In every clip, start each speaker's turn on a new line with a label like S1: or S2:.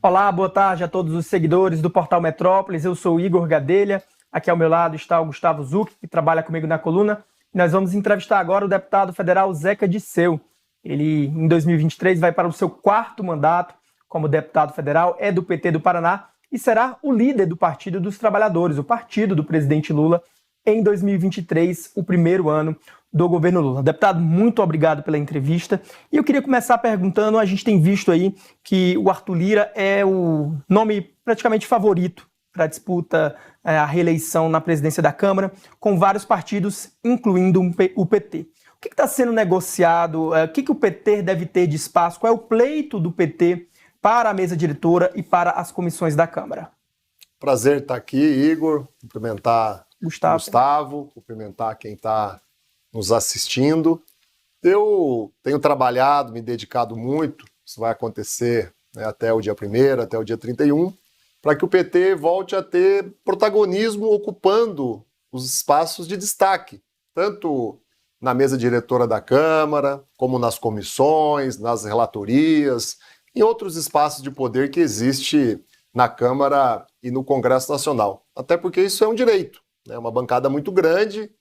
S1: Olá, boa tarde a todos os seguidores do Portal Metrópolis. Eu sou o Igor Gadelha. Aqui ao meu lado está o Gustavo Zucchi, que trabalha comigo na coluna. Nós vamos entrevistar agora o deputado federal Zeca Disseu. Ele, em 2023, vai para o seu 4º mandato como deputado federal, é do PT do Paraná e será o líder do Partido dos Trabalhadores, o partido do presidente Lula, em 2023, o primeiro ano do governo Lula. Deputado, muito obrigado pela entrevista. E eu queria começar perguntando, a gente tem visto aí que o Arthur Lira é o nome praticamente favorito para a disputa, a reeleição na presidência da Câmara, com vários partidos, incluindo o PT. O que está sendo negociado? O que o PT deve ter de espaço? Qual é o pleito do PT para a mesa diretora e para as comissões da Câmara?
S2: Prazer estar aqui, Igor. Cumprimentar Gustavo, cumprimentar quem está nos assistindo. Eu tenho trabalhado, me dedicado muito, isso vai acontecer, né, até o dia 1º, até o dia 31, para que o PT volte a ter protagonismo ocupando os espaços de destaque, tanto na mesa diretora da Câmara, como nas comissões, nas relatorias, em outros espaços de poder que existe na Câmara e no Congresso Nacional. Até porque isso é um direito, né? Uma bancada muito grande,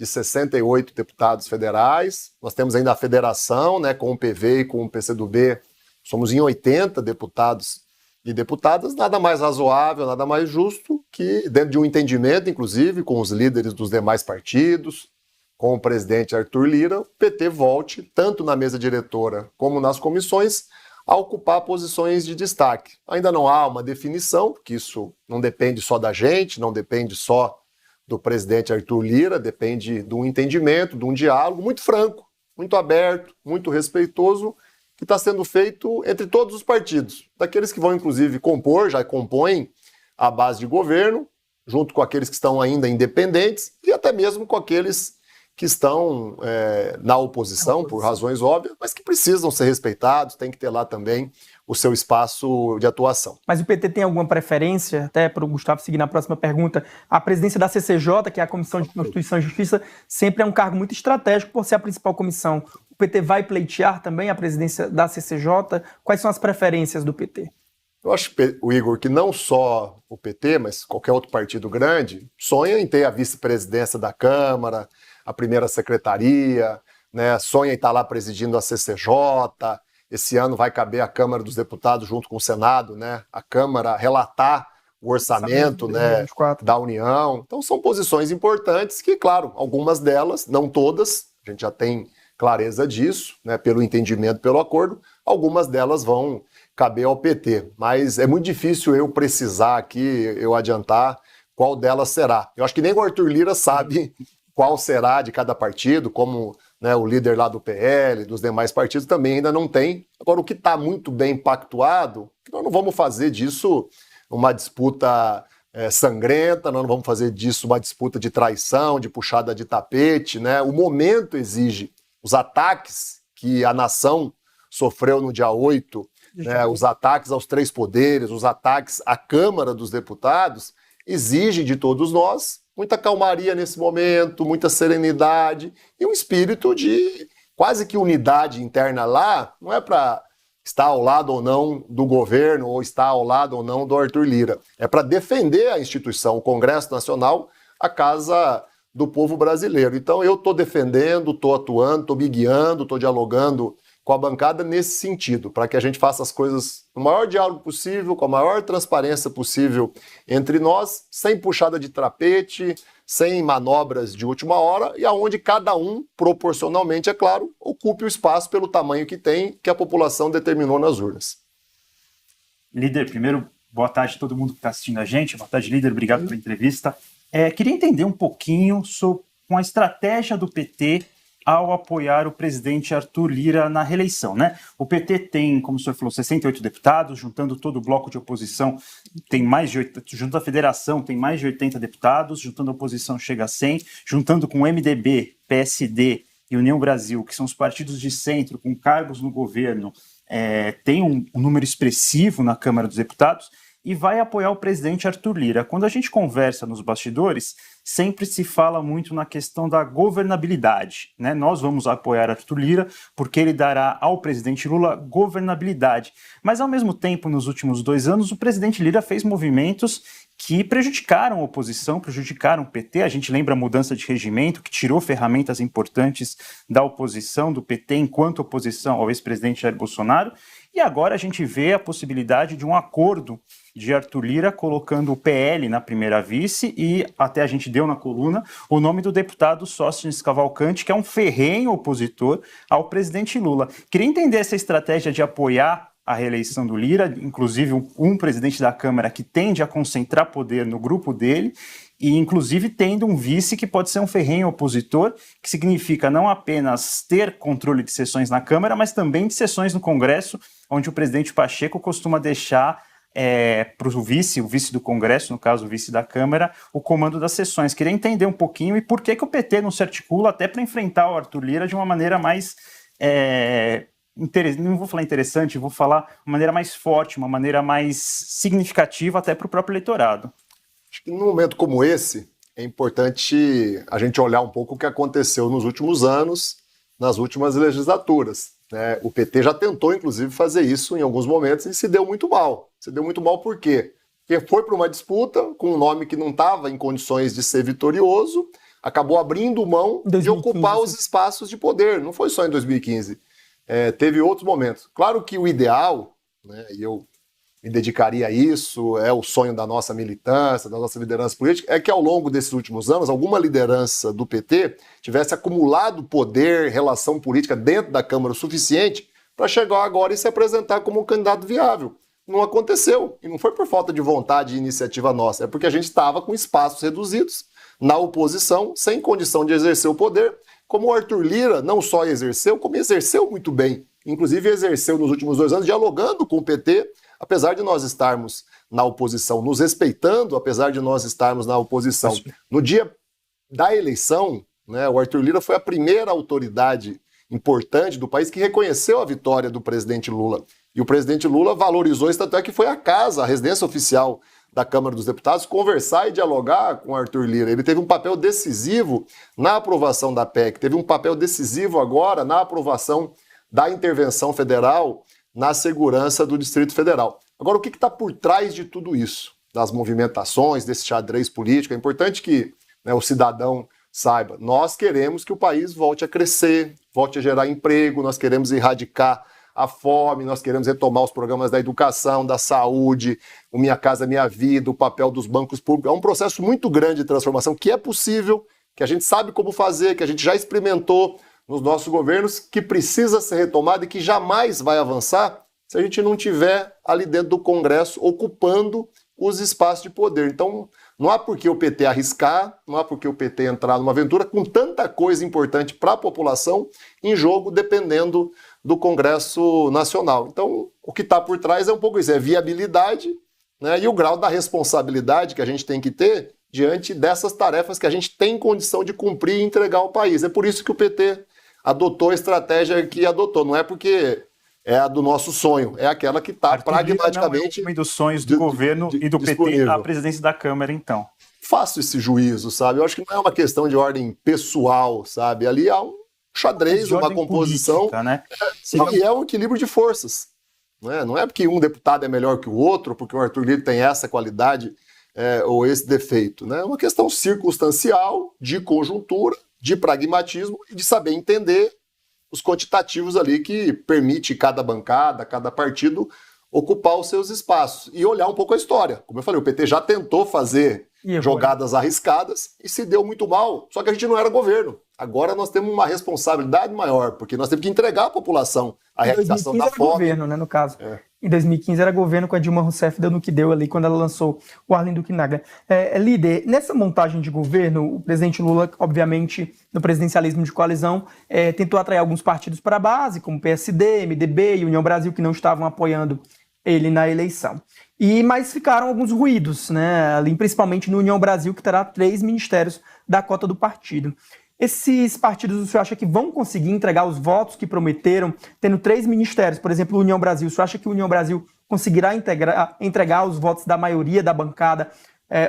S2: de 68 deputados federais. Nós temos ainda a federação, né, com o PV e com o PCdoB, somos em 80 deputados e deputadas, nada mais razoável, nada mais justo que, dentro de um entendimento, inclusive, com os líderes dos demais partidos, com o presidente Arthur Lira, o PT volte, tanto na mesa diretora como nas comissões, a ocupar posições de destaque. Ainda não há uma definição, porque isso não depende só da gente, não depende só do presidente Arthur Lira, depende de um entendimento, de um diálogo muito franco, muito aberto, muito respeitoso, que está sendo feito entre todos os partidos, daqueles que vão inclusive compor, já compõem a base de governo, junto com aqueles que estão ainda independentes e até mesmo com aqueles que estão na oposição, por razões óbvias, mas que precisam ser respeitados, tem que ter lá também o seu espaço de atuação.
S1: Mas o PT tem alguma preferência, até para o Gustavo seguir na próxima pergunta, a presidência da CCJ, que é a Comissão de Constituição e Justiça, sempre é um cargo muito estratégico por ser a principal comissão. O PT vai pleitear também a presidência da CCJ? Quais são as preferências do PT?
S2: Eu acho, o Igor, que não só o PT, mas qualquer outro partido grande, sonha em ter a vice-presidência da Câmara, a primeira secretaria, né, sonha em estar lá presidindo a CCJ. Esse ano vai caber a Câmara dos Deputados junto com o Senado, né, a Câmara relatar o orçamento, né, da União. Então são posições importantes que, claro, algumas delas, não todas, a gente já tem clareza disso, né, pelo entendimento, pelo acordo, algumas delas vão caber ao PT. Mas é muito difícil eu precisar aqui, eu adiantar qual delas será. Eu acho que nem o Arthur Lira sabe qual será de cada partido, como, né, o líder lá do PL, dos demais partidos, também ainda não tem. Agora, o que está muito bem pactuado, nós não vamos fazer disso uma disputa sangrenta, nós não vamos fazer disso uma disputa de traição, de puxada de tapete, né? O momento exige os ataques que a nação sofreu no dia 8, né, os ataques aos 3 poderes, os ataques à Câmara dos Deputados, exigem de todos nós muita calmaria nesse momento, muita serenidade e um espírito de quase que unidade interna lá, não é para estar ao lado ou não do governo ou estar ao lado ou não do Arthur Lira, é para defender a instituição, o Congresso Nacional, a casa do povo brasileiro. Então eu estou defendendo, estou atuando, estou me guiando, estou dialogando com a bancada nesse sentido, para que a gente faça as coisas no maior diálogo possível, com a maior transparência possível entre nós, sem puxada de tapete, sem manobras de última hora, e aonde cada um, proporcionalmente, é claro, ocupe o espaço pelo tamanho que tem, que a população determinou nas urnas.
S3: Líder, primeiro, boa tarde a todo mundo que está assistindo a gente. Boa tarde, líder, obrigado pela entrevista. Queria entender um pouquinho com a estratégia do PT ao apoiar o presidente Arthur Lira na reeleição, né? O PT tem, como o senhor falou, 68 deputados, juntando todo o bloco de oposição, tem mais de 80, junto à federação, tem mais de 80 deputados, juntando a oposição chega a 100, juntando com o MDB, PSD e União Brasil, que são os partidos de centro com cargos no governo, tem um número expressivo na Câmara dos Deputados, e vai apoiar o presidente Arthur Lira. Quando a gente conversa nos bastidores, sempre se fala muito na questão da governabilidade, né? Nós vamos apoiar Arthur Lira porque ele dará ao presidente Lula governabilidade. Mas, ao mesmo tempo, nos últimos 2 anos, o presidente Lira fez movimentos que prejudicaram a oposição, prejudicaram o PT. A gente lembra a mudança de regimento, que tirou ferramentas importantes da oposição, do PT, enquanto oposição ao ex-presidente Jair Bolsonaro. E agora a gente vê a possibilidade de um acordo de Arthur Lira colocando o PL na primeira vice e até a gente deu na coluna o nome do deputado Sóstenes Cavalcante, que é um ferrenho opositor ao presidente Lula. Queria entender essa estratégia de apoiar a reeleição do Lira, inclusive um presidente da Câmara que tende a concentrar poder no grupo dele e inclusive tendo um vice que pode ser um ferrenho opositor, que significa não apenas ter controle de sessões na Câmara, mas também de sessões no Congresso, onde o presidente Pacheco costuma deixar para o vice do Congresso, no caso o vice da Câmara, o comando das sessões. Queria entender um pouquinho e por que o PT não se articula até para enfrentar o Arthur Lira de uma maneira mais, não vou falar interessante, vou falar uma maneira mais forte, uma maneira mais significativa até para o próprio eleitorado.
S2: Acho que num momento como esse, é importante a gente olhar um pouco o que aconteceu nos últimos anos, nas últimas legislaturas. O PT já tentou, inclusive, fazer isso em alguns momentos e se deu muito mal. Se deu muito mal por quê? Porque foi para uma disputa com um nome que não estava em condições de ser vitorioso, acabou abrindo mão 2015. De ocupar os espaços de poder. Não foi só em 2015. Teve outros momentos. Claro que o ideal, e eu me dedicaria a isso, é o sonho da nossa militância, da nossa liderança política, é que ao longo desses últimos anos, alguma liderança do PT tivesse acumulado poder, relação política dentro da Câmara o suficiente para chegar agora e se apresentar como um candidato viável. Não aconteceu, e não foi por falta de vontade e iniciativa nossa, é porque a gente estava com espaços reduzidos na oposição, sem condição de exercer o poder, como o Arthur Lira não só exerceu, como exerceu muito bem. Inclusive exerceu nos últimos 2 anos, dialogando com o PT, apesar de nós estarmos na oposição, nos respeitando, apesar de nós estarmos na oposição. No dia da eleição, o Arthur Lira foi a primeira autoridade importante do país que reconheceu a vitória do presidente Lula. E o presidente Lula valorizou isso, tanto é que foi a casa, a residência oficial da Câmara dos Deputados, conversar e dialogar com o Arthur Lira. Ele teve um papel decisivo na aprovação da PEC, teve um papel decisivo agora na aprovação da intervenção federal na segurança do Distrito Federal. Agora, o que está por trás de tudo isso? Das movimentações, desse xadrez político? É importante que o cidadão saiba. Nós queremos que o país volte a crescer, volte a gerar emprego, nós queremos erradicar a fome, nós queremos retomar os programas da educação, da saúde, o Minha Casa Minha Vida, o papel dos bancos públicos. É um processo muito grande de transformação que é possível, que a gente sabe como fazer, que a gente já experimentou nos nossos governos, que precisa ser retomado e que jamais vai avançar se a gente não tiver ali dentro do Congresso ocupando os espaços de poder. Então, não há por que o PT arriscar, não há por que o PT entrar numa aventura com tanta coisa importante para a população em jogo, dependendo do Congresso Nacional. Então, o que está por trás é um pouco isso, é viabilidade, e o grau da responsabilidade que a gente tem que ter diante dessas tarefas que a gente tem condição de cumprir e entregar ao país. É por isso que o PT adotou a estratégia que adotou. Não é porque é a do nosso sonho, é aquela que está pragmaticamente...
S3: Não é dos sonhos do governo e do
S2: disponível.
S3: PT à presidência da Câmara, então.
S2: Faço esse juízo, sabe? Eu acho que não é uma questão de ordem pessoal, sabe? Ali há um xadrez, uma composição...
S3: Política,
S2: E é um equilíbrio de forças. Não é porque um deputado é melhor que o outro, porque o Arthur Lira tem essa qualidade ou esse defeito? Né? É uma questão circunstancial, de conjuntura, de pragmatismo e de saber entender os quantitativos ali que permite cada bancada, cada partido ocupar os seus espaços e olhar um pouco a história. Como eu falei, o PT já tentou fazer jogadas arriscadas e se deu muito mal, só que a gente não era governo. Agora nós temos uma responsabilidade maior, porque nós temos que entregar à população a realização da fome.
S1: Governo, né, no caso. Em 2015 era governo com a Dilma Rousseff, deu no que deu ali quando ela lançou o Arlindo Quinaglia. Líder, nessa montagem de governo, o presidente Lula, obviamente, no presidencialismo de coalizão, tentou atrair alguns partidos para a base, como PSD, MDB e União Brasil, que não estavam apoiando ele na eleição. Mas ficaram alguns ruídos, né, ali, principalmente no União Brasil, que terá 3 ministérios da cota do partido. Esses partidos, o senhor acha que vão conseguir entregar os votos que prometeram, tendo 3 ministérios, por exemplo, União Brasil? O senhor acha que o União Brasil conseguirá entregar os votos da maioria da bancada,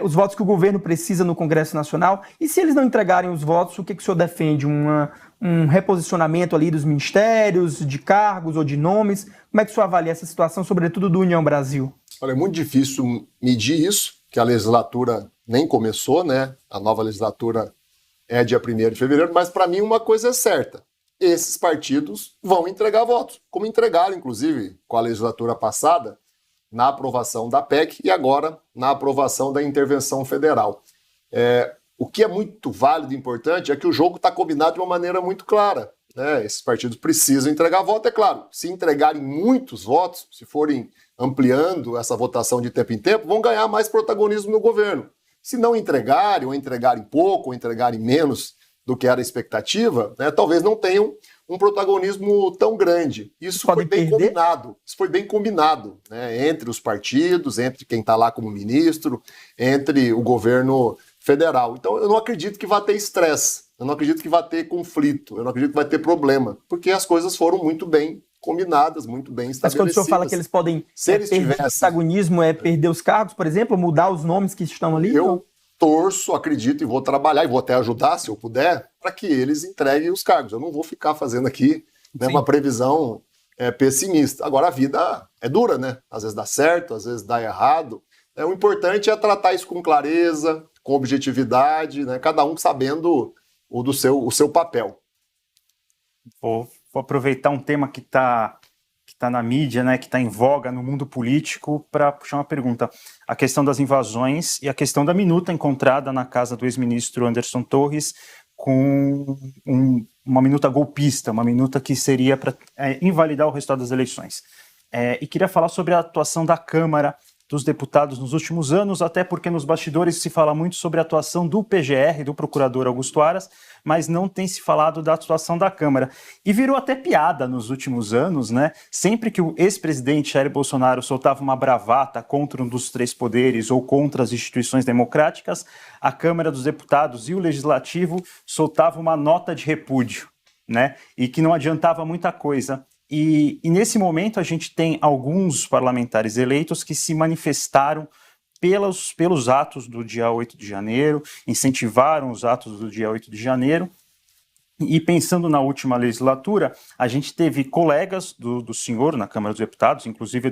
S1: os votos que o governo precisa no Congresso Nacional? E se eles não entregarem os votos, o que o senhor defende? Um reposicionamento ali dos ministérios, de cargos ou de nomes? Como é que o senhor avalia essa situação, sobretudo do União Brasil?
S2: Olha, é muito difícil medir isso, que a legislatura nem começou, né? A nova legislatura é dia 1º de fevereiro, mas para mim uma coisa é certa: esses partidos vão entregar votos, como entregaram, inclusive, com a legislatura passada, na aprovação da PEC e agora na aprovação da intervenção federal. O que é muito válido e importante é que o jogo está combinado de uma maneira muito clara, né? Esses partidos precisam entregar voto, é claro. Se entregarem muitos votos, se forem ampliando essa votação de tempo em tempo, vão ganhar mais protagonismo no governo. Se não entregarem, ou entregarem pouco, ou entregarem menos do que era a expectativa, né, talvez não tenham um protagonismo tão grande. Isso foi bem combinado. Isso foi bem combinado, né, entre os partidos, entre quem está lá como ministro, entre o governo federal. Então eu não acredito que vá ter estresse, eu não acredito que vá ter conflito, eu não acredito que vai ter problema, porque as coisas foram muito bem combinadas, muito bem estabelecidas. Mas
S1: quando o senhor fala que eles podem perder o protagonismo, perder os cargos, por exemplo, mudar os nomes que estão ali?
S2: Eu torço, acredito e vou trabalhar, e vou até ajudar, se eu puder, para que eles entreguem os cargos. Eu não vou ficar fazendo aqui, né, uma previsão pessimista. Agora, a vida é dura, né? Às vezes dá certo, às vezes dá errado. O importante é tratar isso com clareza, com objetividade, né? Cada um sabendo o seu papel.
S3: Vou aproveitar um tema que tá na mídia, né, que está em voga no mundo político, para puxar uma pergunta. A questão das invasões e a questão da minuta encontrada na casa do ex-ministro Anderson Torres com uma minuta golpista, uma minuta que seria para invalidar o resultado das eleições. E queria falar sobre a atuação da Câmara dos Deputados nos últimos anos, até porque nos bastidores se fala muito sobre a atuação do PGR, do procurador Augusto Aras, mas não tem se falado da atuação da Câmara. E virou até piada nos últimos anos, né? Sempre que o ex-presidente Jair Bolsonaro soltava uma bravata contra um dos 3 poderes ou contra as instituições democráticas, a Câmara dos Deputados e o Legislativo soltavam uma nota de repúdio, né? E que não adiantava muita coisa. E nesse momento a gente tem alguns parlamentares eleitos que se manifestaram pelos atos do dia 8 de janeiro, incentivaram os atos do dia 8 de janeiro. E pensando na última legislatura, a gente teve colegas do senhor na Câmara dos Deputados, inclusive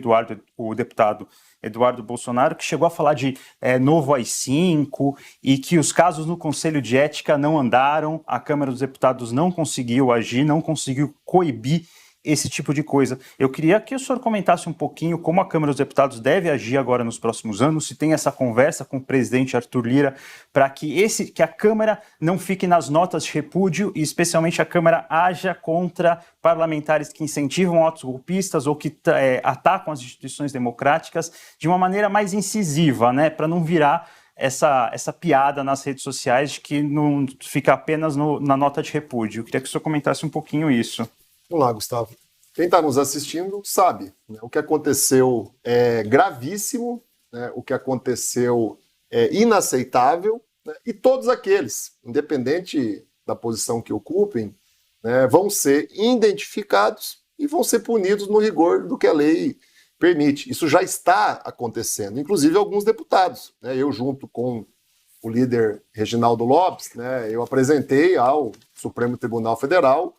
S3: o deputado Eduardo Bolsonaro, que chegou a falar de novo AI-5 e que os casos no Conselho de Ética não andaram, a Câmara dos Deputados não conseguiu agir, não conseguiu coibir esse tipo de coisa. Eu queria que o senhor comentasse um pouquinho como a Câmara dos Deputados deve agir agora nos próximos anos, se tem essa conversa com o presidente Arthur Lira para que a Câmara não fique nas notas de repúdio e especialmente a Câmara haja contra parlamentares que incentivam atos golpistas ou que atacam as instituições democráticas de uma maneira mais incisiva, né, para não virar essa piada nas redes sociais de que não fica apenas na nota de repúdio. Eu queria que o senhor comentasse um pouquinho isso.
S2: Vamos lá, Gustavo. Quem está nos assistindo sabe, né? O que aconteceu é gravíssimo, né? O que aconteceu é inaceitável, né? E todos aqueles, independente da posição que ocupem, né, vão ser identificados e vão ser punidos no rigor do que a lei permite. Isso já está acontecendo, inclusive alguns deputados, né? Eu, junto com o líder Reginaldo Lopes, né, eu apresentei ao Supremo Tribunal Federal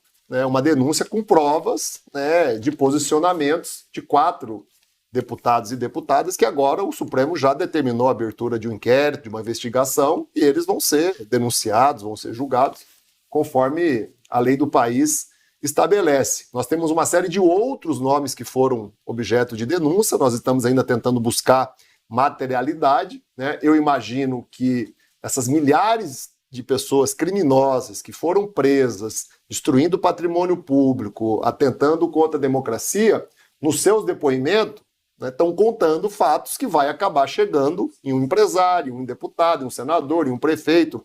S2: uma denúncia com provas, né, de posicionamentos de 4 deputados e deputadas que agora o Supremo já determinou a abertura de um inquérito, de uma investigação, e eles vão ser denunciados, vão ser julgados, conforme a lei do país estabelece. Nós temos uma série de outros nomes que foram objeto de denúncia, nós estamos ainda tentando buscar materialidade, né? Eu imagino que essas milhares de pessoas criminosas que foram presas, destruindo o patrimônio público, atentando contra a democracia, nos seus depoimentos, né, estão contando fatos que vai acabar chegando em um empresário, em um deputado, em um senador, em um prefeito,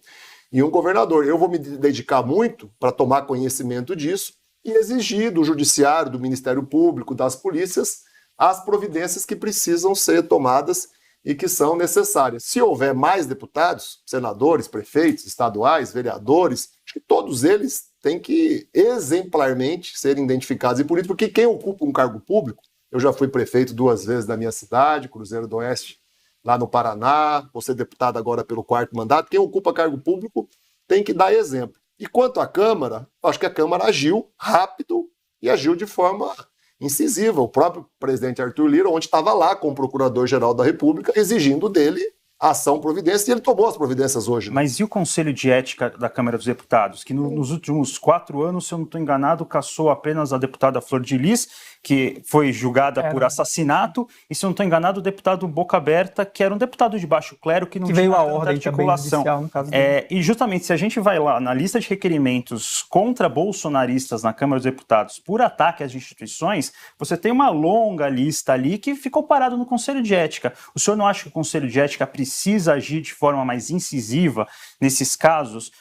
S2: em um governador. Eu vou me dedicar muito para tomar conhecimento disso e exigir do judiciário, do Ministério Público, das polícias, as providências que precisam ser tomadas e que são necessárias. Se houver mais deputados, senadores, prefeitos, estaduais, vereadores, acho que todos eles têm que exemplarmente serem identificados e punidos, porque quem ocupa um cargo público, eu já fui prefeito 2 vezes da minha cidade, Cruzeiro do Oeste, lá no Paraná, vou ser deputado agora pelo 4º mandato, quem ocupa cargo público tem que dar exemplo. E quanto à Câmara, acho que a Câmara agiu rápido e agiu de forma incisiva. O próprio presidente Arthur Lira, onde estava lá com o Procurador-Geral da República, exigindo dele ação, providência, e ele tomou as providências hoje. Né?
S3: Mas e o Conselho de Ética da Câmara dos Deputados, que nos últimos 4 anos, se eu não estou enganado, cassou apenas a deputada Flor de Lis, que foi julgada por assassinato, e se eu não estou enganado, o deputado Boca Aberta, que era um deputado de baixo clero, que não tinha
S1: veio a
S3: tanta
S1: ordem
S3: articulação.
S1: Judicial, no caso dele.
S3: E justamente, se a gente vai lá na lista de requerimentos contra bolsonaristas na Câmara dos Deputados por ataque às instituições, você tem uma longa lista ali que ficou parado no Conselho de Ética. O senhor não acha que o Conselho de Ética precisa agir de forma mais incisiva nesses casos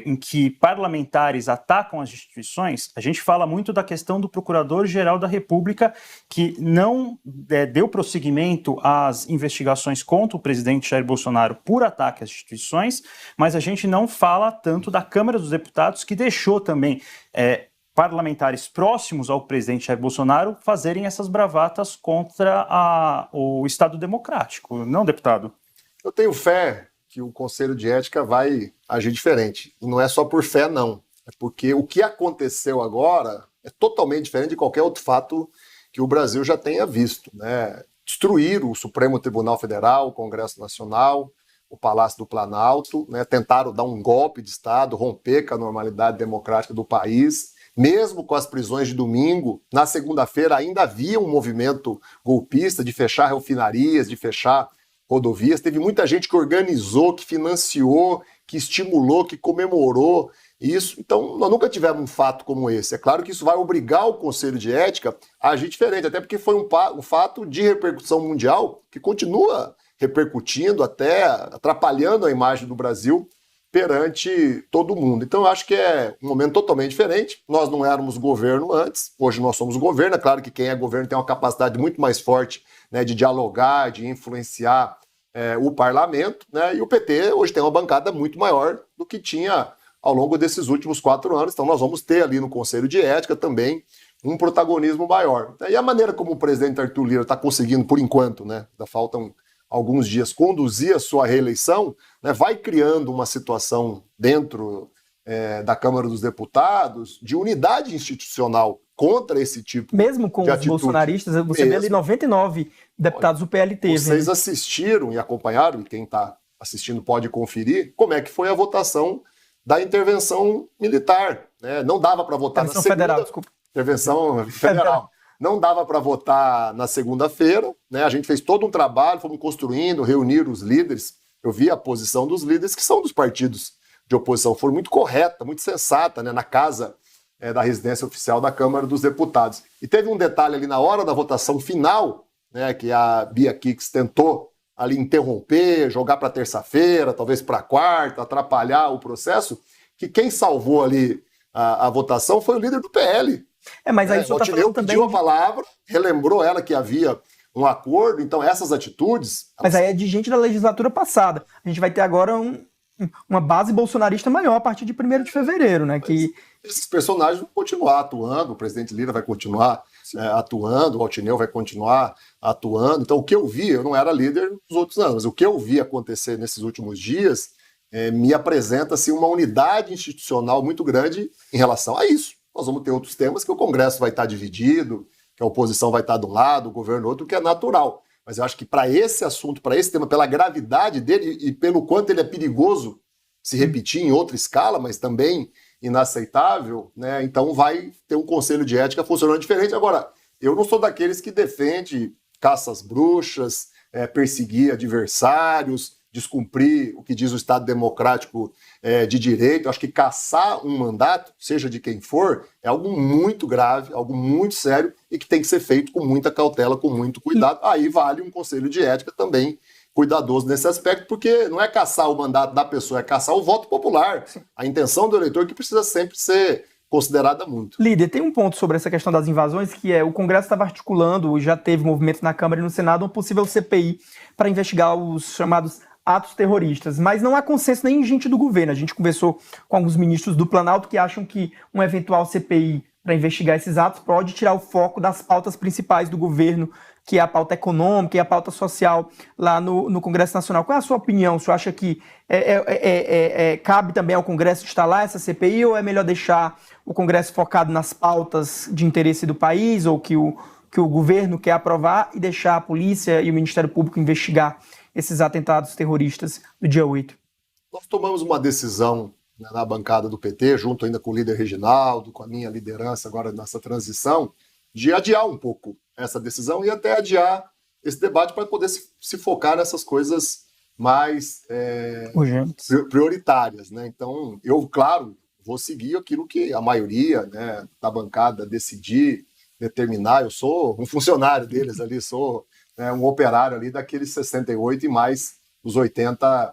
S3: em que parlamentares atacam as instituições? A gente fala muito da questão do Procurador-Geral da República, que não deu prosseguimento às investigações contra o presidente Jair Bolsonaro por ataque às instituições, mas a gente não fala tanto da Câmara dos Deputados, que deixou também parlamentares próximos ao presidente Jair Bolsonaro fazerem essas bravatas contra o Estado Democrático, não, deputado?
S2: Eu tenho fé que o Conselho de Ética vai agir diferente. E não é só por fé, não. É porque o que aconteceu agora é totalmente diferente de qualquer outro fato que o Brasil já tenha visto. Né? Destruíram o Supremo Tribunal Federal, o Congresso Nacional, o Palácio do Planalto, né? Tentaram dar um golpe de Estado, romper com a normalidade democrática do país. Mesmo com as prisões de domingo, na segunda-feira ainda havia um movimento golpista de fechar refinarias, de fechar rodovias. Teve muita gente que organizou, que financiou, que estimulou, que comemorou isso. Então, nós nunca tivemos um fato como esse. É claro que isso vai obrigar o Conselho de Ética a agir diferente, até porque foi um fato de repercussão mundial que continua repercutindo, até atrapalhando a imagem do Brasil perante todo mundo. Então, eu acho que é um momento totalmente diferente. Nós não éramos governo antes, hoje nós somos governo. É claro que quem é governo tem uma capacidade muito mais forte, né, de dialogar, de influenciar o parlamento, né, e o PT hoje tem uma bancada muito maior do que tinha ao longo desses últimos 4 anos. Então, nós vamos ter ali no Conselho de Ética também um protagonismo maior. E a maneira como o presidente Arthur Lira está conseguindo, por enquanto, né, ainda faltam alguns dias, conduzir a sua reeleição, né, vai criando uma situação dentro da Câmara dos Deputados de unidade institucional contra esse tipo
S1: mesmo com
S2: de
S1: os
S2: atitude.
S1: Bolsonaristas, você vê ali 99 deputados do PLT.
S2: Vocês assistiram e acompanharam, e quem está assistindo pode conferir, como é que foi a votação da intervenção militar. Né? Não dava para votar na segunda...
S1: Federal, desculpa.
S2: Intervenção federal. Não dava para votar na segunda-feira, né? A gente fez todo um trabalho, fomos construindo, reunir os líderes. Eu vi a posição dos líderes, que são dos partidos de oposição. Foi muito correta, muito sensata, né? Na casa da residência oficial da Câmara dos Deputados. E teve um detalhe ali na hora da votação final, né? Que a Bia Kicis tentou ali interromper, jogar para terça-feira, talvez para quarta, atrapalhar o processo, que quem salvou ali a votação foi o líder do PL.
S1: Mas aí o
S2: Altineu pediu a palavra, relembrou ela que havia um acordo, então essas atitudes...
S1: Mas aí é de gente da legislatura passada. A gente vai ter agora uma base bolsonarista maior a partir de 1º de fevereiro, né? Que...
S2: Esses personagens vão continuar atuando, o presidente Lira vai continuar atuando, o Altineu vai continuar atuando. Então o que eu vi, eu não era líder nos outros anos, mas o que eu vi acontecer nesses últimos dias me apresenta assim, uma unidade institucional muito grande em relação a isso. Nós vamos ter outros temas que o Congresso vai estar dividido, que a oposição vai estar de um lado, o governo do outro, o que é natural. Mas eu acho que para esse assunto, para esse tema, pela gravidade dele e pelo quanto ele é perigoso se repetir em outra escala, mas também inaceitável, né? Então vai ter um conselho de ética funcionando diferente. Agora, eu não sou daqueles que defende caça às bruxas, perseguir adversários, descumprir o que diz o Estado Democrático de Direito. Eu acho que caçar um mandato, seja de quem for, é algo muito grave, algo muito sério e que tem que ser feito com muita cautela, com muito cuidado. Aí vale um conselho de ética também cuidadoso nesse aspecto, porque não é caçar o mandato da pessoa, é caçar o voto popular. Sim. A intenção do eleitor que precisa sempre ser considerada muito.
S1: Líder, tem um ponto sobre essa questão das invasões, que o Congresso estava articulando, já teve movimento na Câmara e no Senado, uma possível CPI para investigar os chamados atos terroristas, mas não há consenso nem em gente do governo. A gente conversou com alguns ministros do Planalto que acham que uma eventual CPI para investigar esses atos pode tirar o foco das pautas principais do governo, que é a pauta econômica e a pauta social lá no Congresso Nacional. Qual é a sua opinião? Você acha que cabe também ao Congresso instalar essa CPI ou é melhor deixar o Congresso focado nas pautas de interesse do país ou que o governo quer aprovar e deixar a polícia e o Ministério Público investigar esses atentados terroristas do dia 8?
S2: Nós tomamos uma decisão na bancada do PT, junto ainda com o líder Reginaldo, com a minha liderança agora nessa transição, de adiar um pouco essa decisão e até adiar esse debate para poder se focar nessas coisas mais prioritárias, né? Então, eu, claro, vou seguir aquilo que a maioria, né, da bancada decidir, determinar. Eu sou um funcionário deles ali, sou um operário ali daqueles 68 e mais os 80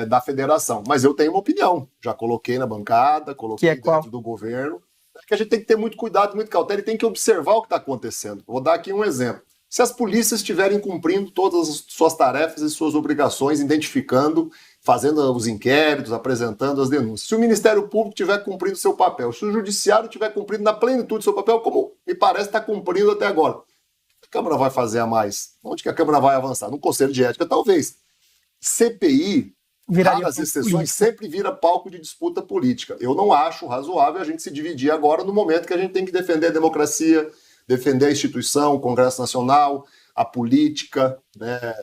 S2: da federação. Mas eu tenho uma opinião, já coloquei na bancada, coloquei dentro do governo, que a gente tem que ter muito cuidado, muito cautela e tem que observar o que está acontecendo. Vou dar aqui um exemplo. Se as polícias estiverem cumprindo todas as suas tarefas e suas obrigações, identificando, fazendo os inquéritos, apresentando as denúncias, se o Ministério Público estiver cumprindo seu papel, se o Judiciário estiver cumprindo na plenitude seu papel, como me parece estar cumprindo até agora, a Câmara vai fazer a mais? Onde que a Câmara vai avançar? No Conselho de Ética, talvez. CPI, raras exceções, sempre vira palco de disputa política. Eu não acho razoável a gente se dividir agora no momento que a gente tem que defender a democracia, defender a instituição, o Congresso Nacional, a política, né,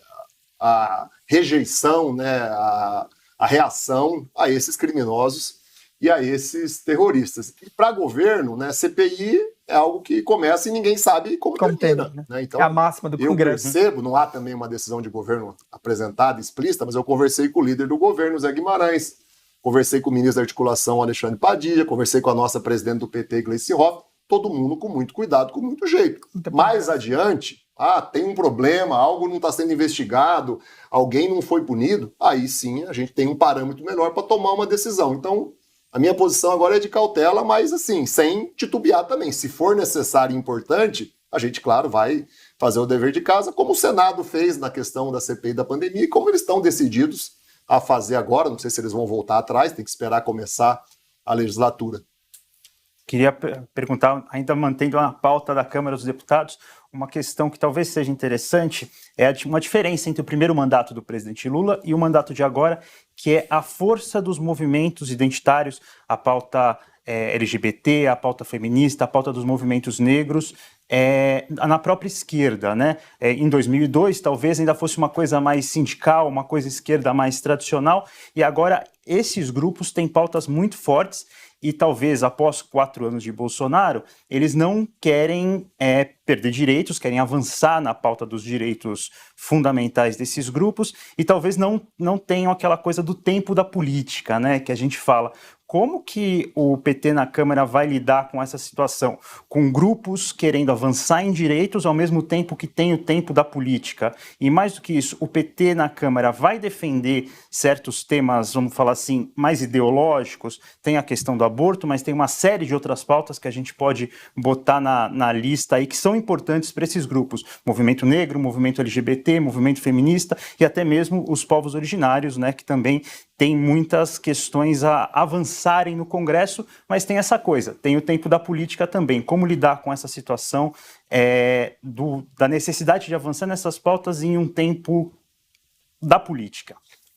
S2: a rejeição, né, a reação a esses criminosos e a esses terroristas. E para governo, né, CPI é algo que começa e ninguém sabe como termina. Né? Então,
S1: é a máxima do Congresso.
S2: Eu percebo, não há também uma decisão de governo apresentada, explícita, mas eu conversei com o líder do governo, Zé Guimarães, conversei com o ministro da Articulação, Alexandre Padilha, conversei com a nossa presidente do PT, Gleice Hoff, todo mundo com muito cuidado, com muito jeito. Mais adiante, tem um problema, algo não está sendo investigado, alguém não foi punido, aí sim a gente tem um parâmetro melhor para tomar uma decisão. Então, a minha posição agora é de cautela, mas assim, sem titubear também. Se for necessário e importante, a gente, claro, vai fazer o dever de casa, como o Senado fez na questão da CPI da pandemia e como eles estão decididos a fazer agora. Não sei se eles vão voltar atrás, tem que esperar começar a legislatura.
S3: Queria perguntar, ainda mantendo a pauta da Câmara dos Deputados, uma questão que talvez seja interessante é uma diferença entre o primeiro mandato do presidente Lula e o mandato de agora, que é a força dos movimentos identitários, a pauta LGBT, a pauta feminista, a pauta dos movimentos negros, na própria esquerda, né? Em 2002, talvez ainda fosse uma coisa mais sindical, uma coisa esquerda mais tradicional, e agora esses grupos têm pautas muito fortes. E talvez, após 4 anos de Bolsonaro, eles não querem perder direitos, querem avançar na pauta dos direitos fundamentais desses grupos e talvez não tenham aquela coisa do tempo da política, né, que a gente fala. Como que o PT na Câmara vai lidar com essa situação? Com grupos querendo avançar em direitos ao mesmo tempo que tem o tempo da política. E mais do que isso, o PT na Câmara vai defender certos temas, vamos falar assim, mais ideológicos. Tem a questão do aborto, mas tem uma série de outras pautas que a gente pode botar na lista aí que são importantes para esses grupos. Movimento negro, movimento LGBT, movimento feminista e até mesmo os povos originários, né, que também tem muitas questões a avançarem no Congresso, mas tem essa coisa, tem o tempo da política também. Como lidar com essa situação da necessidade de avançar nessas pautas em um tempo da política?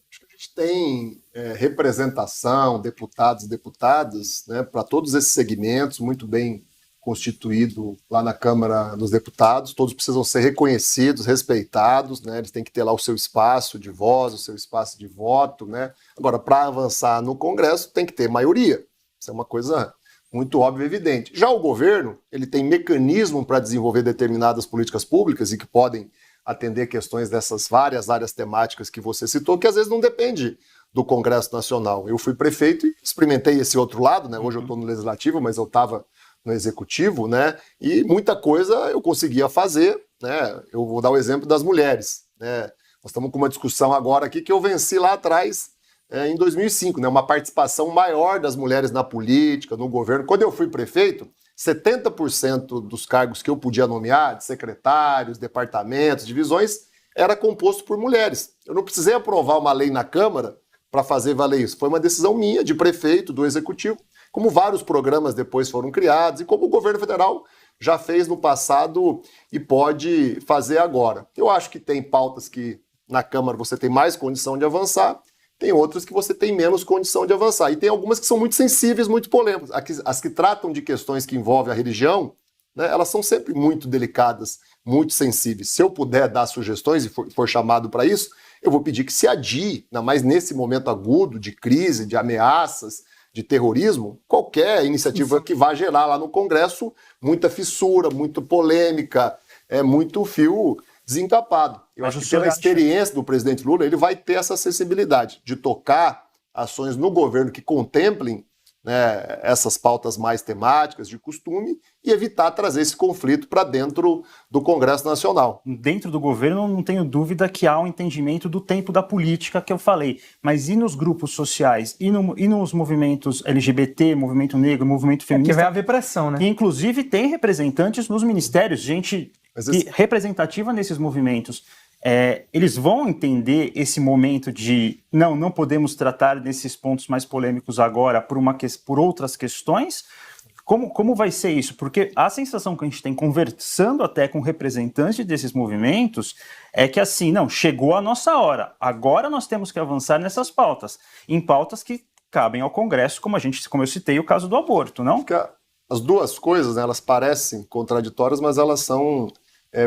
S2: Acho que a gente tem representação, deputados e deputadas, né, para todos esses segmentos, muito bem constituído lá na Câmara dos Deputados, todos precisam ser reconhecidos, respeitados, né? Eles têm que ter lá o seu espaço de voz, o seu espaço de voto, né? Agora, para avançar no Congresso, tem que ter maioria. Isso é uma coisa muito óbvia e evidente. Já o governo, ele tem mecanismo para desenvolver determinadas políticas públicas e que podem atender questões dessas várias áreas temáticas que você citou, que às vezes não depende do Congresso Nacional. Eu fui prefeito e experimentei esse outro lado, né? Hoje eu estou no Legislativo, mas eu estava no Executivo, né? E muita coisa eu conseguia fazer, né? Eu vou dar o exemplo das mulheres, né? Nós estamos com uma discussão agora aqui que eu venci lá atrás, em 2005, né? Uma participação maior das mulheres na política, no governo. Quando eu fui prefeito, 70% dos cargos que eu podia nomear, de secretários, departamentos, divisões, era composto por mulheres. Eu não precisei aprovar uma lei na Câmara para fazer valer isso. Foi uma decisão minha, de prefeito, do Executivo, como vários programas depois foram criados e como o governo federal já fez no passado e pode fazer agora. Eu acho que tem pautas que na Câmara você tem mais condição de avançar, tem outras que você tem menos condição de avançar. E tem algumas que são muito sensíveis, muito polêmicas. As que tratam de questões que envolvem a religião, né, elas são sempre muito delicadas, muito sensíveis. Se eu puder dar sugestões e for chamado para isso, eu vou pedir que se adie, ainda mais nesse momento agudo de crise, de ameaças, de terrorismo, qualquer iniciativa que vá gerar lá no Congresso muita fissura, muita polêmica, muito fio desencapado. Eu acho que pela experiência do presidente Lula, ele vai ter essa sensibilidade de tocar ações no governo que contemplem, né, essas pautas mais temáticas, de costume, e evitar trazer esse conflito para dentro do Congresso Nacional.
S3: Dentro do governo, não tenho dúvida que há um entendimento do tempo da política que eu falei, mas e nos grupos sociais, e nos movimentos LGBT, movimento negro, movimento feminista?
S1: Que vai haver pressão, né?
S3: Que inclusive tem representantes nos ministérios, gente representativa nesses movimentos. Eles vão entender esse momento de não podemos tratar desses pontos mais polêmicos agora por outras questões? Como vai ser isso? Porque a sensação que a gente tem conversando até com representantes desses movimentos é que assim, chegou a nossa hora, agora nós temos que avançar nessas pautas, em pautas que cabem ao Congresso, como eu citei o caso do aborto, não?
S2: Porque as duas coisas, né, elas parecem contraditórias, mas elas são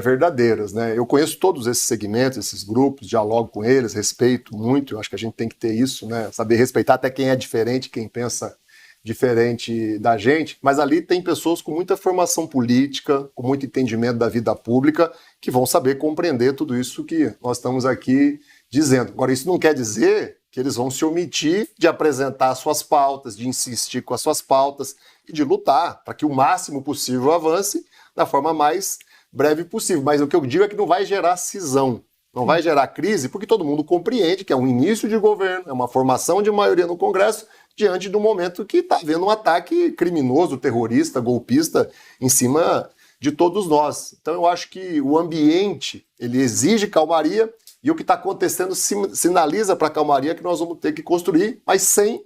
S2: verdadeiras, né? Eu conheço todos esses segmentos, esses grupos, dialogo com eles, respeito muito, eu acho que a gente tem que ter isso, né? Saber respeitar até quem é diferente, quem pensa diferente da gente, mas ali tem pessoas com muita formação política, com muito entendimento da vida pública, que vão saber compreender tudo isso que nós estamos aqui dizendo. Agora, isso não quer dizer que eles vão se omitir de apresentar suas pautas, de insistir com as suas pautas e de lutar para que o máximo possível avance da forma mais breve possível. Mas o que eu digo é que não vai gerar cisão, não vai gerar crise, porque todo mundo compreende que é um início de governo, é uma formação de maioria no Congresso, diante do momento que está havendo um ataque criminoso, terrorista, golpista, em cima de todos nós. Então eu acho que o ambiente, ele exige calmaria, e o que está acontecendo sinaliza para a calmaria que nós vamos ter que construir, mas sem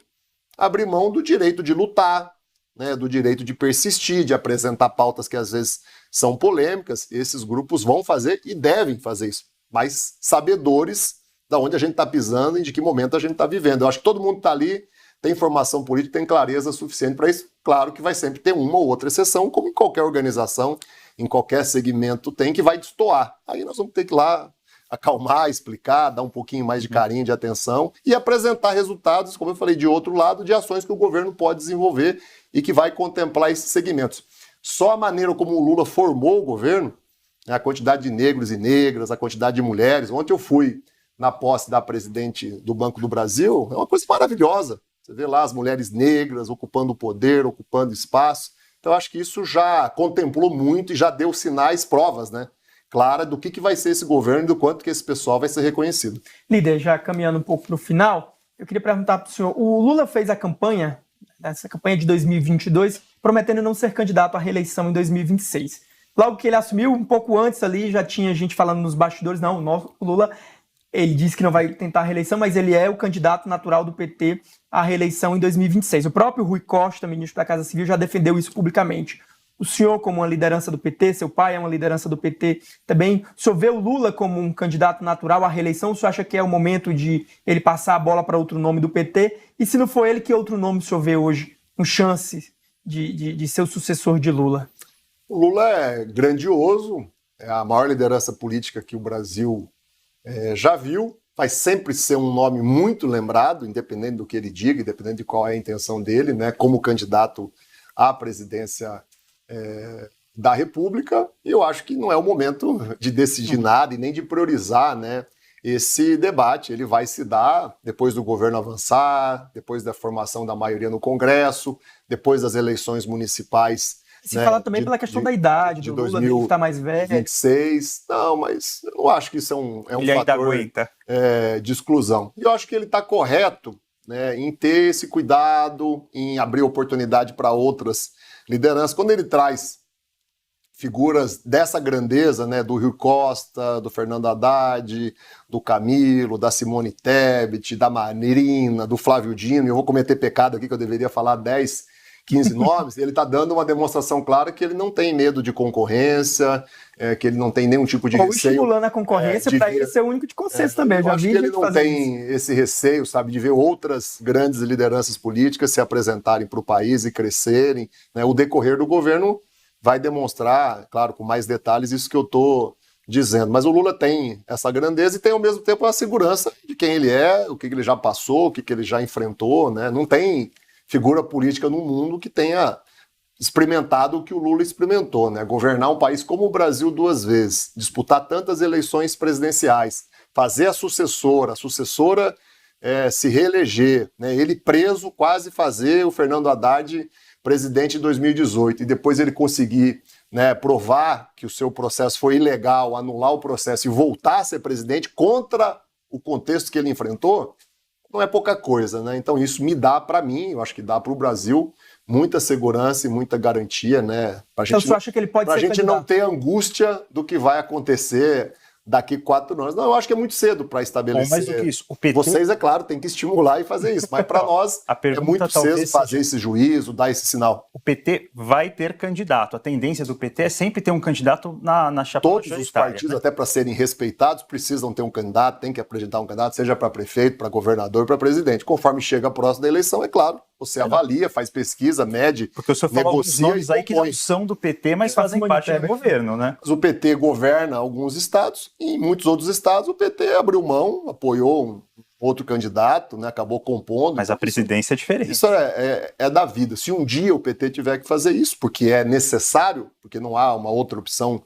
S2: abrir mão do direito de lutar, né, do direito de persistir, de apresentar pautas que às vezes são polêmicas. Esses grupos vão fazer e devem fazer isso, mas sabedores de onde a gente está pisando e de que momento a gente está vivendo. Eu acho que todo mundo está ali, tem formação política, tem clareza suficiente para isso. Claro que vai sempre ter uma ou outra exceção, como em qualquer organização, em qualquer segmento tem, que vai destoar. Aí nós vamos ter que ir lá acalmar, explicar, dar um pouquinho mais de carinho, de atenção e apresentar resultados, como eu falei, de outro lado, de ações que o governo pode desenvolver e que vai contemplar esses segmentos. Só a maneira como o Lula formou o governo, a quantidade de negros e negras, a quantidade de mulheres. Ontem eu fui na posse da presidente do Banco do Brasil, é uma coisa maravilhosa. Você vê lá as mulheres negras ocupando o poder, ocupando espaço. Então eu acho que isso já contemplou muito e já deu sinais, provas, né, clara do que vai ser esse governo e do quanto que esse pessoal vai ser reconhecido.
S1: Líder, já caminhando um pouco para o final, eu queria perguntar para o senhor, o Lula fez a campanha, essa campanha de 2022, prometendo não ser candidato à reeleição em 2026. Logo que ele assumiu, um pouco antes ali, já tinha gente falando nos bastidores, o Lula, ele disse que não vai tentar a reeleição, mas ele é o candidato natural do PT à reeleição em 2026. O próprio Rui Costa, ministro da Casa Civil, já defendeu isso publicamente. O senhor, como uma liderança do PT, seu pai é uma liderança do PT também, o senhor vê o Lula como um candidato natural à reeleição? O senhor acha que é o momento de ele passar a bola para outro nome do PT? E se não for ele, que outro nome o senhor vê hoje com chance de ser o sucessor de Lula?
S2: O Lula é grandioso, é a maior liderança política que o Brasil já viu, vai sempre ser um nome muito lembrado, independente do que ele diga, independente de qual é a intenção dele, né, como candidato à presidência da República. E eu acho que não é o momento de decidir nada e nem de priorizar, né, esse debate. Ele vai se dar depois do governo avançar, depois da formação da maioria no Congresso, depois das eleições municipais.
S1: Se fala também pela questão da idade do Lula, dele que está mais velho.
S2: 2026. Não, mas eu não acho que isso é um
S3: ele
S2: fator de exclusão. E eu acho que ele está correto, né, em ter esse cuidado, em abrir oportunidade para outras lideranças. Quando ele traz figuras dessa grandeza, né, do Rui Costa, do Fernando Haddad, do Camilo, da Simone Tebet, da Marina, do Flávio Dino, eu vou cometer pecado aqui que eu deveria falar 10, 15 nomes, ele está dando uma demonstração clara que ele não tem medo de concorrência, que ele não tem nenhum tipo de receio.
S1: Estimulando a concorrência para ele ser o único de consenso também.
S2: Eu acho que ele não tem esse receio, sabe, de ver outras grandes lideranças políticas se apresentarem para o país e crescerem, né? O decorrer do governo vai demonstrar, claro, com mais detalhes, isso que eu estou dizendo. Mas o Lula tem essa grandeza e tem, ao mesmo tempo, a segurança de quem ele é, o que ele já passou, o que ele já enfrentou, né? Não tem figura política no mundo que tenha experimentado o que o Lula experimentou, né? Governar um país como o Brasil 2 vezes, disputar tantas eleições presidenciais, fazer a sucessora se reeleger, né? Ele preso, quase fazer o Fernando Haddad presidente em 2018, e depois ele conseguir, né, provar que o seu processo foi ilegal, anular o processo e voltar a ser presidente contra o contexto que ele enfrentou, não é pouca coisa, né? Então isso me dá, para mim, eu acho que dá para o Brasil, muita segurança e muita garantia, né?
S1: Então você acha que ele pode ser
S2: candidato? Pra gente não ter angústia do que vai acontecer daqui 4 anos. Não, eu acho que é muito cedo para estabelecer.
S3: Mais do que isso, o PT...
S2: Vocês, é claro, tem que estimular e fazer isso, mas para nós é muito cedo fazer esse juízo, dar esse sinal.
S3: O PT vai ter candidato. A tendência do PT é sempre ter um candidato na chapa
S2: majoritária. Todos os partidos, né, até para serem respeitados, precisam ter um candidato, tem que apresentar um candidato, seja para prefeito, para governador, para presidente. Conforme chega próximo da eleição, é claro, você avalia, faz pesquisa, mede,
S3: porque o senhor falou alguns nomes aí que não são do PT, mas fazem parte do governo, né?
S2: Mas o PT governa alguns estados e em muitos outros estados o PT abriu mão, apoiou um outro candidato, né, acabou compondo.
S3: Mas a presidência é diferente.
S2: Isso é da vida. Se um dia o PT tiver que fazer isso, porque é necessário, porque não há uma outra opção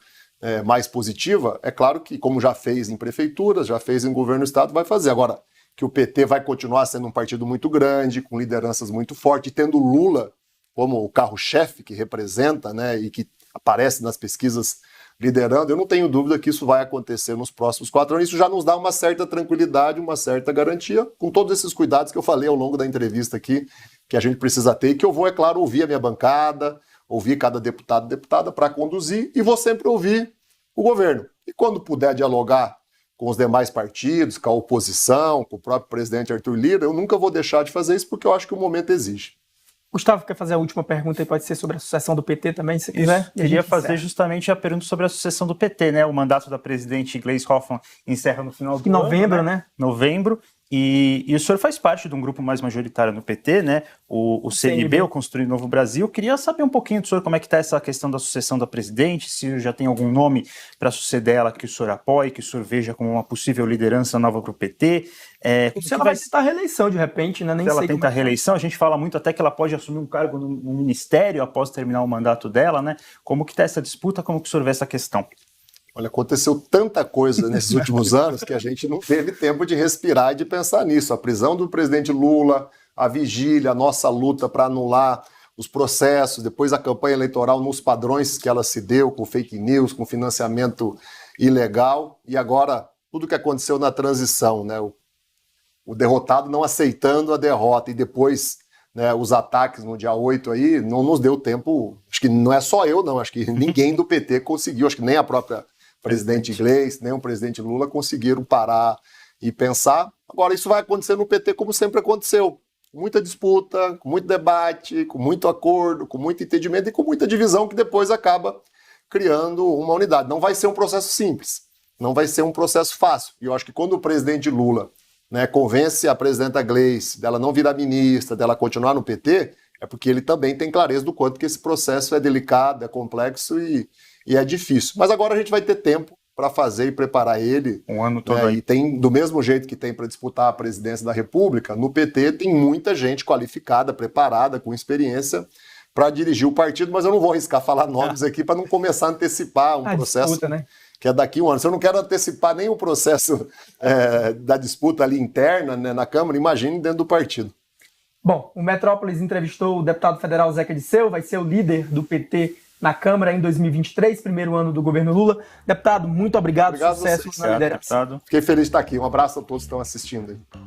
S2: mais positiva, é claro que, como já fez em prefeituras, já fez em governo do estado, vai fazer. Agora, que o PT vai continuar sendo um partido muito grande, com lideranças muito fortes, e tendo Lula como o carro-chefe que representa, né, e que aparece nas pesquisas liderando, eu não tenho dúvida que isso vai acontecer nos próximos 4 anos. Isso já nos dá uma certa tranquilidade, uma certa garantia, com todos esses cuidados que eu falei ao longo da entrevista aqui, que a gente precisa ter, e que eu vou, é claro, ouvir a minha bancada, ouvir cada deputado e deputada para conduzir, e vou sempre ouvir o governo. E quando puder dialogar com os demais partidos, com a oposição, com o próprio presidente Arthur Lira, eu nunca vou deixar de fazer isso, porque eu acho que o momento exige.
S1: Gustavo, quer fazer a última pergunta e pode ser sobre a sucessão do PT também, se quiser?
S3: Eu queria fazer justamente a pergunta sobre a sucessão do PT, né? O mandato da presidente Gleisi Hoffmann encerra no final do
S1: novembro,
S3: ano, né? Novembro. E o senhor faz parte de um grupo mais majoritário no PT, né? O CNB, o Construir Novo Brasil. Queria saber um pouquinho do senhor como é que está essa questão da sucessão da presidente, se já tem algum nome para suceder ela que o senhor apoie, que o senhor veja como uma possível liderança nova para o PT.
S1: Se ela vai tentar reeleição, de repente, né? Nem
S3: se ela
S1: sei
S3: tenta reeleição, a gente fala muito até que ela pode assumir um cargo no ministério após terminar o mandato dela, né? Como que está essa disputa, como que o senhor vê essa questão?
S2: Olha, aconteceu tanta coisa nesses últimos anos que a gente não teve tempo de respirar e de pensar nisso. A prisão do presidente Lula, a vigília, a nossa luta para anular os processos, depois a campanha eleitoral nos padrões que ela se deu, com fake news, com financiamento ilegal, e agora tudo que aconteceu na transição, né? O derrotado não aceitando a derrota, e depois, né, os ataques no dia 8 aí, não nos deu tempo. Acho que não é só eu, não, acho que ninguém do PT conseguiu, acho que nem a própria presidente Gleisi, nem o presidente Lula conseguiram parar e pensar. Agora, isso vai acontecer no PT como sempre aconteceu. Com muita disputa, com muito debate, com muito acordo, com muito entendimento e com muita divisão que depois acaba criando uma unidade. Não vai ser um processo simples, não vai ser um processo fácil. E eu acho que quando o presidente Lula, né, convence a presidenta Gleisi dela não virar ministra, dela continuar no PT, é porque ele também tem clareza do quanto que esse processo é delicado, é complexo e é difícil. Mas agora a gente vai ter tempo para fazer e preparar ele.
S3: Um ano todo aí.
S2: E tem, do mesmo jeito que tem para disputar a presidência da República, no PT tem muita gente qualificada, preparada, com experiência para dirigir o partido, mas eu não vou arriscar falar nomes aqui para não começar a antecipar um processo
S1: disputa, né?
S2: Que é daqui a um ano. Se eu não quero antecipar nem o processo da disputa ali interna, né, na Câmara, imagine dentro do partido.
S1: Bom, o Metrópolis entrevistou o deputado federal Zeca Disseu, vai ser o líder do PT na Câmara em 2023, primeiro ano do governo Lula. Deputado, muito obrigado, sucesso na liderança.
S2: Fiquei feliz de estar aqui. Um abraço a todos que estão assistindo aí.